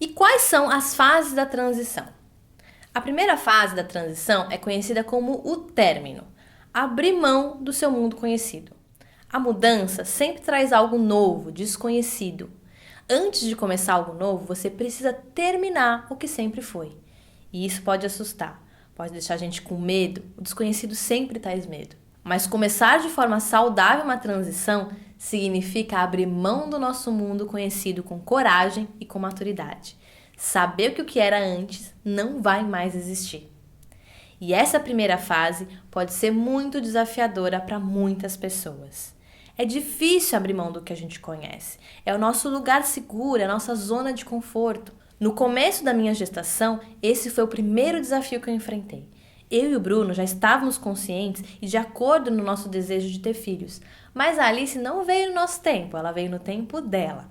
E quais são as fases da transição? A primeira fase da transição é conhecida como o término, abrir mão do seu mundo conhecido. A mudança sempre traz algo novo, desconhecido. Antes de começar algo novo, você precisa terminar o que sempre foi. E isso pode assustar, pode deixar a gente com medo. O desconhecido sempre traz medo. Mas começar de forma saudável uma transição significa abrir mão do nosso mundo conhecido com coragem e com maturidade. Saber que o que era antes não vai mais existir. E essa primeira fase pode ser muito desafiadora para muitas pessoas. É difícil abrir mão do que a gente conhece. É o nosso lugar seguro, é a nossa zona de conforto. No começo da minha gestação, esse foi o primeiro desafio que eu enfrentei. Eu e o Bruno já estávamos conscientes e de acordo no nosso desejo de ter filhos. Mas a Alice não veio no nosso tempo, ela veio no tempo dela.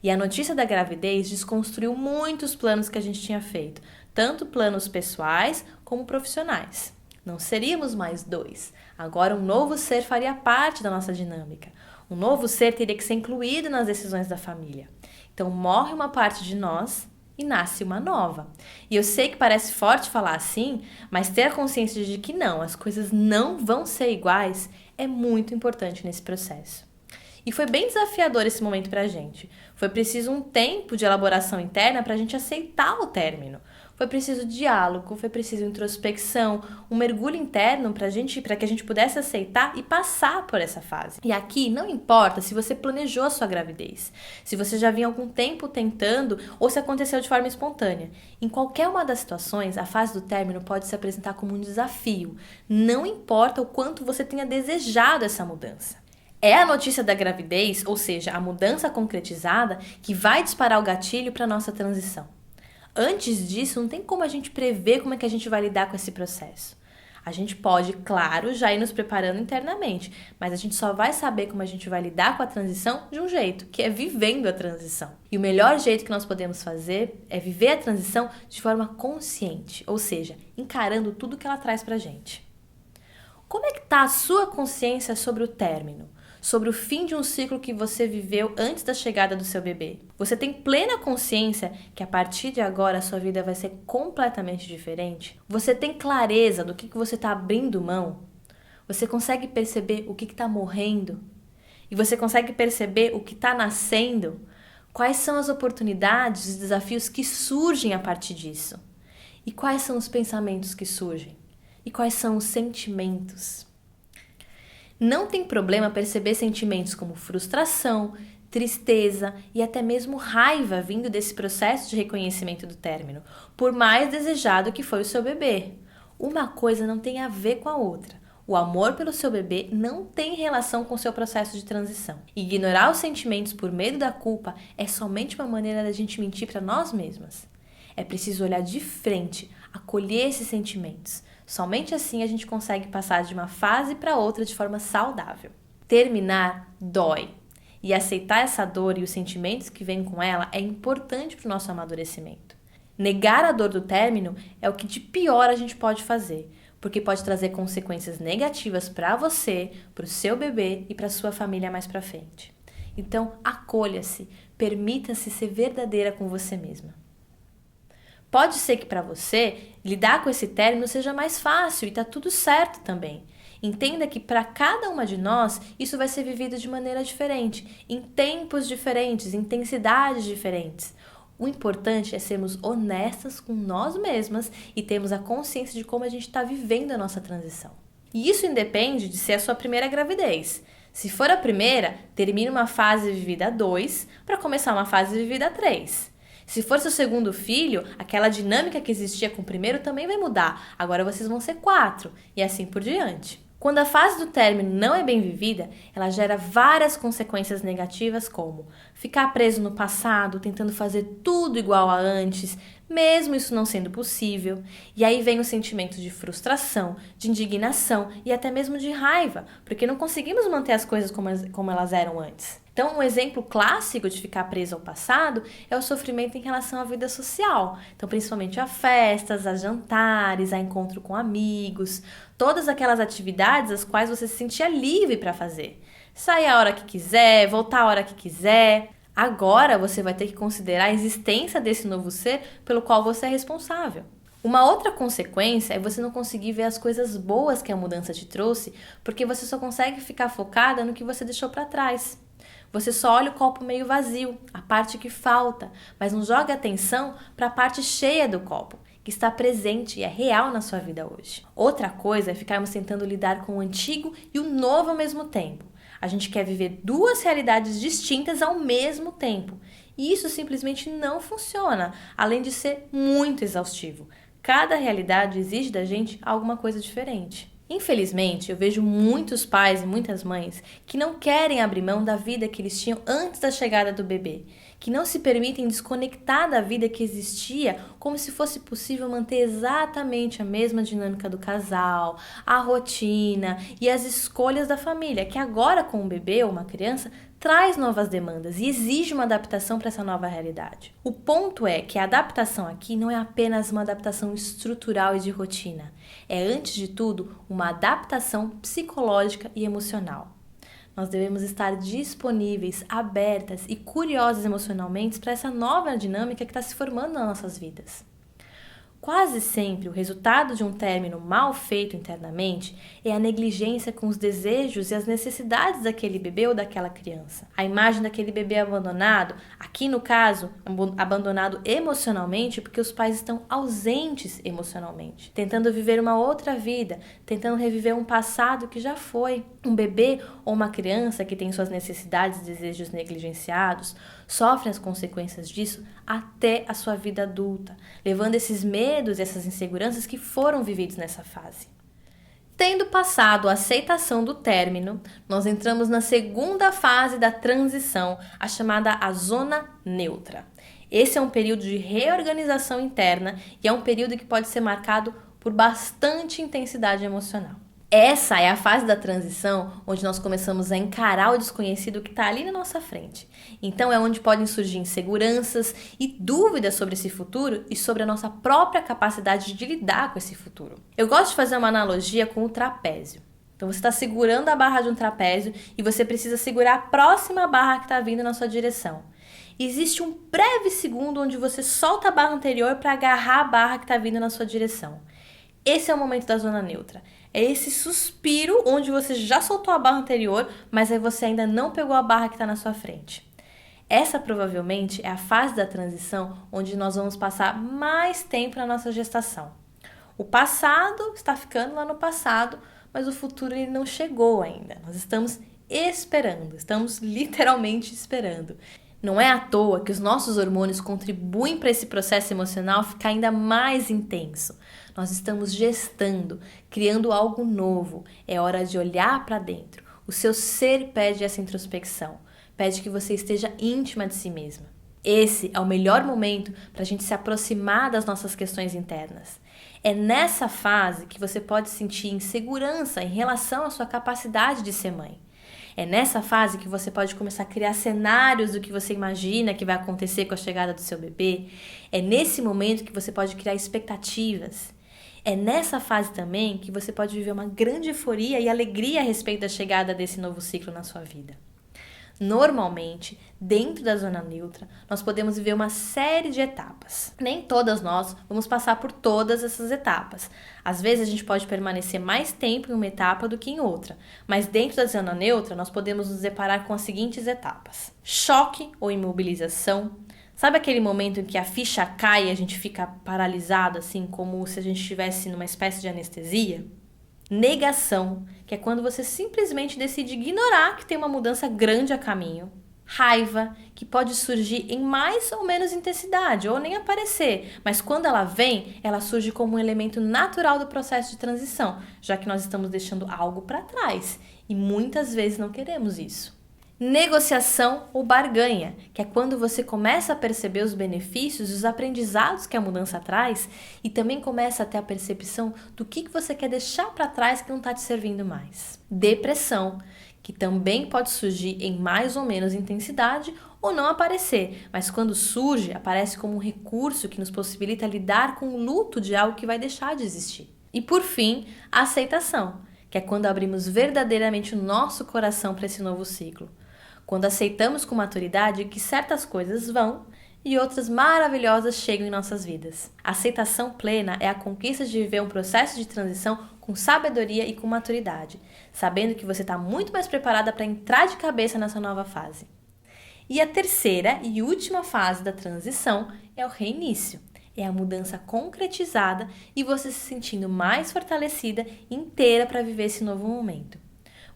E a notícia da gravidez desconstruiu muitos planos que a gente tinha feito, tanto planos pessoais como profissionais. Não seríamos mais dois. Agora um novo ser faria parte da nossa dinâmica. Um novo ser teria que ser incluído nas decisões da família. Então morre uma parte de nós e nasce uma nova. E eu sei que parece forte falar assim, mas ter a consciência de que não, as coisas não vão ser iguais é muito importante nesse processo. E foi bem desafiador esse momento pra gente. Foi preciso um tempo de elaboração interna pra gente aceitar o término. Foi preciso diálogo, foi preciso introspecção, um mergulho interno para que a gente pudesse aceitar e passar por essa fase. E aqui não importa se você planejou a sua gravidez, se você já vinha algum tempo tentando ou se aconteceu de forma espontânea. Em qualquer uma das situações, a fase do término pode se apresentar como um desafio. Não importa o quanto você tenha desejado essa mudança. É a notícia da gravidez, ou seja, a mudança concretizada, que vai disparar o gatilho para a nossa transição. Antes disso, não tem como a gente prever como é que a gente vai lidar com esse processo. A gente pode, claro, já ir nos preparando internamente, mas a gente só vai saber como a gente vai lidar com a transição de um jeito, que é vivendo a transição. E o melhor jeito que nós podemos fazer é viver a transição de forma consciente, ou seja, encarando tudo que ela traz pra gente. Como é que está a sua consciência sobre o término? Sobre o fim de um ciclo que você viveu antes da chegada do seu bebê? Você tem plena consciência que a partir de agora a sua vida vai ser completamente diferente? Você tem clareza do que você está abrindo mão? Você consegue perceber o que está morrendo? E você consegue perceber o que está nascendo? Quais são as oportunidades e desafios que surgem a partir disso? E quais são os pensamentos que surgem? E quais são os sentimentos? Não tem problema perceber sentimentos como frustração, tristeza e até mesmo raiva vindo desse processo de reconhecimento do término, por mais desejado que foi o seu bebê. Uma coisa não tem a ver com a outra. O amor pelo seu bebê não tem relação com o seu processo de transição. Ignorar os sentimentos por medo da culpa é somente uma maneira da gente mentir para nós mesmas. É preciso olhar de frente, acolher esses sentimentos. Somente assim a gente consegue passar de uma fase para outra de forma saudável. Terminar dói. E aceitar essa dor e os sentimentos que vêm com ela é importante para o nosso amadurecimento. Negar a dor do término é o que de pior a gente pode fazer, porque pode trazer consequências negativas para você, para o seu bebê e para a sua família mais para frente. Então, acolha-se, permita-se ser verdadeira com você mesma. Pode ser que para você, lidar com esse término seja mais fácil e tá tudo certo também. Entenda que para cada uma de nós, isso vai ser vivido de maneira diferente, em tempos diferentes, intensidades diferentes. O importante é sermos honestas com nós mesmas e termos a consciência de como a gente está vivendo a nossa transição. E isso independe de ser a sua primeira gravidez. Se for a primeira, termine uma fase vivida a 2 para começar uma fase vivida a 3. Se for seu segundo filho, aquela dinâmica que existia com o primeiro também vai mudar. Agora vocês vão ser 4 e assim por diante. Quando a fase do término não é bem vivida, ela gera várias consequências negativas, como ficar preso no passado, tentando fazer tudo igual a antes, mesmo isso não sendo possível. E aí vem o sentimento de frustração, de indignação e até mesmo de raiva, porque não conseguimos manter as coisas como elas eram antes. Então, um exemplo clássico de ficar preso ao passado é o sofrimento em relação à vida social. Então, principalmente a festas, a jantares, a encontro com amigos, todas aquelas atividades as quais você se sentia livre para fazer. Sair a hora que quiser, voltar a hora que quiser. Agora você vai ter que considerar a existência desse novo ser pelo qual você é responsável. Uma outra consequência é você não conseguir ver as coisas boas que a mudança te trouxe, porque você só consegue ficar focada no que você deixou para trás. Você só olha o copo meio vazio, a parte que falta, mas não joga atenção para a parte cheia do copo, que está presente e é real na sua vida hoje. Outra coisa é ficarmos tentando lidar com o antigo e o novo ao mesmo tempo. A gente quer viver duas realidades distintas ao mesmo tempo. E isso simplesmente não funciona, além de ser muito exaustivo. Cada realidade exige da gente alguma coisa diferente. Infelizmente, eu vejo muitos pais e muitas mães que não querem abrir mão da vida que eles tinham antes da chegada do bebê, que não se permitem desconectar da vida que existia como se fosse possível manter exatamente a mesma dinâmica do casal, a rotina e as escolhas da família, que agora com um bebê ou uma criança traz novas demandas e exige uma adaptação para essa nova realidade. O ponto é que a adaptação aqui não é apenas uma adaptação estrutural e de rotina, é antes de tudo uma adaptação psicológica e emocional. Nós devemos estar disponíveis, abertas e curiosas emocionalmente para essa nova dinâmica que está se formando nas nossas vidas. Quase sempre o resultado de um término mal feito internamente é a negligência com os desejos e as necessidades daquele bebê ou daquela criança. A imagem daquele bebê abandonado, aqui no caso, abandonado emocionalmente porque os pais estão ausentes emocionalmente, tentando viver uma outra vida, tentando reviver um passado que já foi. Um bebê ou uma criança que tem suas necessidades e desejos negligenciados sofre as consequências disso até a sua vida adulta, levando esses medos e essas inseguranças que foram vividos nessa fase. Tendo passado a aceitação do término, nós entramos na segunda fase da transição, a chamada a zona neutra. Esse é um período de reorganização interna e é um período que pode ser marcado por bastante intensidade emocional. Essa é a fase da transição onde nós começamos a encarar o desconhecido que está ali na nossa frente. Então é onde podem surgir inseguranças e dúvidas sobre esse futuro e sobre a nossa própria capacidade de lidar com esse futuro. Eu gosto de fazer uma analogia com o trapézio. Então você está segurando a barra de um trapézio e você precisa segurar a próxima barra que está vindo na sua direção. Existe um breve segundo onde você solta a barra anterior para agarrar a barra que está vindo na sua direção. Esse é o momento da zona neutra. É esse suspiro onde você já soltou a barra anterior, mas aí você ainda não pegou a barra que está na sua frente. Essa provavelmente é a fase da transição onde nós vamos passar mais tempo na nossa gestação. O passado está ficando lá no passado, mas o futuro ele não chegou ainda. Nós estamos esperando, estamos literalmente esperando. Não é à toa que os nossos hormônios contribuem para esse processo emocional ficar ainda mais intenso. Nós estamos gestando, criando algo novo. É hora de olhar para dentro. O seu ser pede essa introspecção, pede que você esteja íntima de si mesma. Esse é o melhor momento para a gente se aproximar das nossas questões internas. É nessa fase que você pode sentir insegurança em relação à sua capacidade de ser mãe. É nessa fase que você pode começar a criar cenários do que você imagina que vai acontecer com a chegada do seu bebê. É nesse momento que você pode criar expectativas. É nessa fase também que você pode viver uma grande euforia e alegria a respeito da chegada desse novo ciclo na sua vida. Normalmente, dentro da zona neutra, nós podemos viver uma série de etapas. Nem todas nós vamos passar por todas essas etapas. Às vezes a gente pode permanecer mais tempo em uma etapa do que em outra, mas dentro da zona neutra nós podemos nos deparar com as seguintes etapas: choque ou imobilização. Sabe aquele momento em que a ficha cai e a gente fica paralisado, assim, como se a gente estivesse numa espécie de anestesia? Negação, que é quando você simplesmente decide ignorar que tem uma mudança grande a caminho. Raiva, que pode surgir em mais ou menos intensidade, ou nem aparecer, mas quando ela vem, ela surge como um elemento natural do processo de transição, já que nós estamos deixando algo para trás, e muitas vezes não queremos isso. Negociação ou barganha, que é quando você começa a perceber os benefícios e os aprendizados que a mudança traz e também começa a ter a percepção do que você quer deixar para trás que não está te servindo mais. Depressão, que também pode surgir em mais ou menos intensidade ou não aparecer, mas quando surge, aparece como um recurso que nos possibilita lidar com o luto de algo que vai deixar de existir. E por fim, a aceitação, que é quando abrimos verdadeiramente o nosso coração para esse novo ciclo. quando aceitamos com maturidade que certas coisas vão e outras maravilhosas chegam em nossas vidas. A aceitação plena é a conquista de viver um processo de transição com sabedoria e com maturidade, sabendo que você está muito mais preparada para entrar de cabeça nessa nova fase. E a terceira e última fase da transição é o reinício. É a mudança concretizada e você se sentindo mais fortalecida e inteira para viver esse novo momento.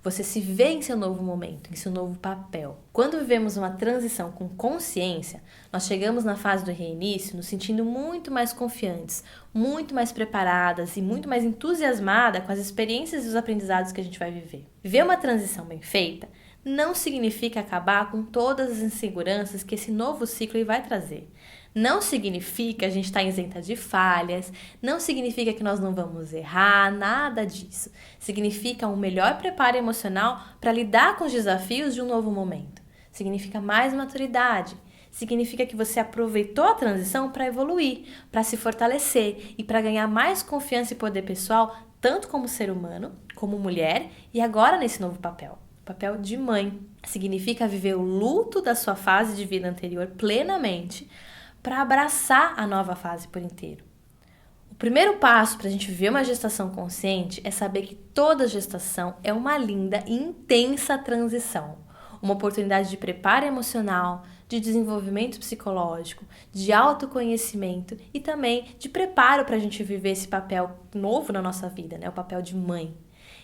Você se vê em seu novo momento, em seu novo papel. Quando vivemos uma transição com consciência, nós chegamos na fase do reinício nos sentindo muito mais confiantes, muito mais preparadas e muito mais entusiasmadas com as experiências e os aprendizados que a gente vai viver. Viver uma transição bem feita não significa acabar com todas as inseguranças que esse novo ciclo vai trazer. Não significa a gente estar isenta de falhas, não significa que nós não vamos errar, nada disso. Significa um melhor preparo emocional para lidar com os desafios de um novo momento. Significa mais maturidade. Significa que você aproveitou a transição para evoluir, para se fortalecer e para ganhar mais confiança e poder pessoal, tanto como ser humano, como mulher e agora nesse novo papel. Papel de mãe. Significa viver o luto da sua fase de vida anterior plenamente para abraçar a nova fase por inteiro. O primeiro passo para a gente viver uma gestação consciente é saber que toda gestação é uma linda e intensa transição. Uma oportunidade de preparo emocional, de desenvolvimento psicológico, de autoconhecimento e também de preparo para a gente viver esse papel novo na nossa vida, né? O papel de mãe.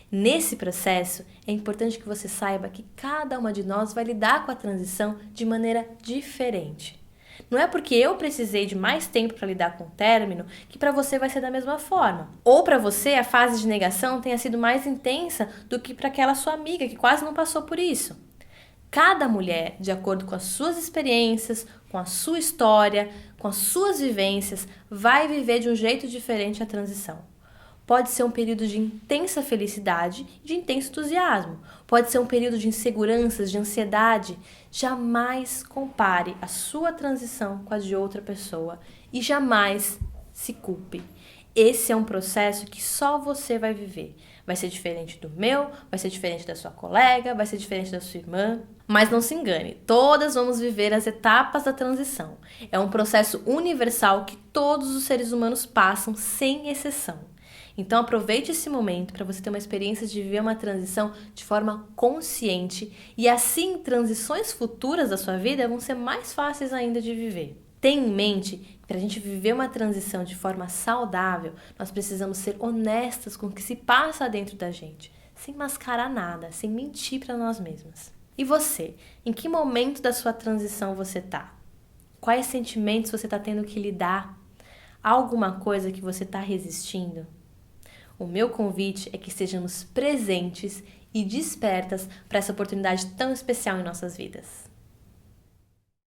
Nesse processo, é importante que você saiba que cada uma de nós vai lidar com a transição de maneira diferente. Não é porque eu precisei de mais tempo para lidar com o término que para você vai ser da mesma forma. Ou para você a fase de negação tenha sido mais intensa do que para aquela sua amiga que quase não passou por isso. Cada mulher, de acordo com as suas experiências, com a sua história, com as suas vivências, vai viver de um jeito diferente a transição. Pode ser um período de intensa felicidade e de intenso entusiasmo. Pode ser um período de inseguranças, de ansiedade. Jamais compare a sua transição com a de outra pessoa e jamais se culpe. Esse é um processo que só você vai viver. Vai ser diferente do meu, vai ser diferente da sua colega, vai ser diferente da sua irmã. Mas não se engane, todas vamos viver as etapas da transição. É um processo universal que todos os seres humanos passam sem exceção. Então aproveite esse momento para você ter uma experiência de viver uma transição de forma consciente e assim transições futuras da sua vida vão ser mais fáceis ainda de viver. Tenha em mente que para a gente viver uma transição de forma saudável, nós precisamos ser honestas com o que se passa dentro da gente, sem mascarar nada, sem mentir para nós mesmas. E você? Em que momento da sua transição você está? Quais sentimentos você está tendo que lidar? Há alguma coisa que você está resistindo? O meu convite é que estejamos presentes e despertas para essa oportunidade tão especial em nossas vidas.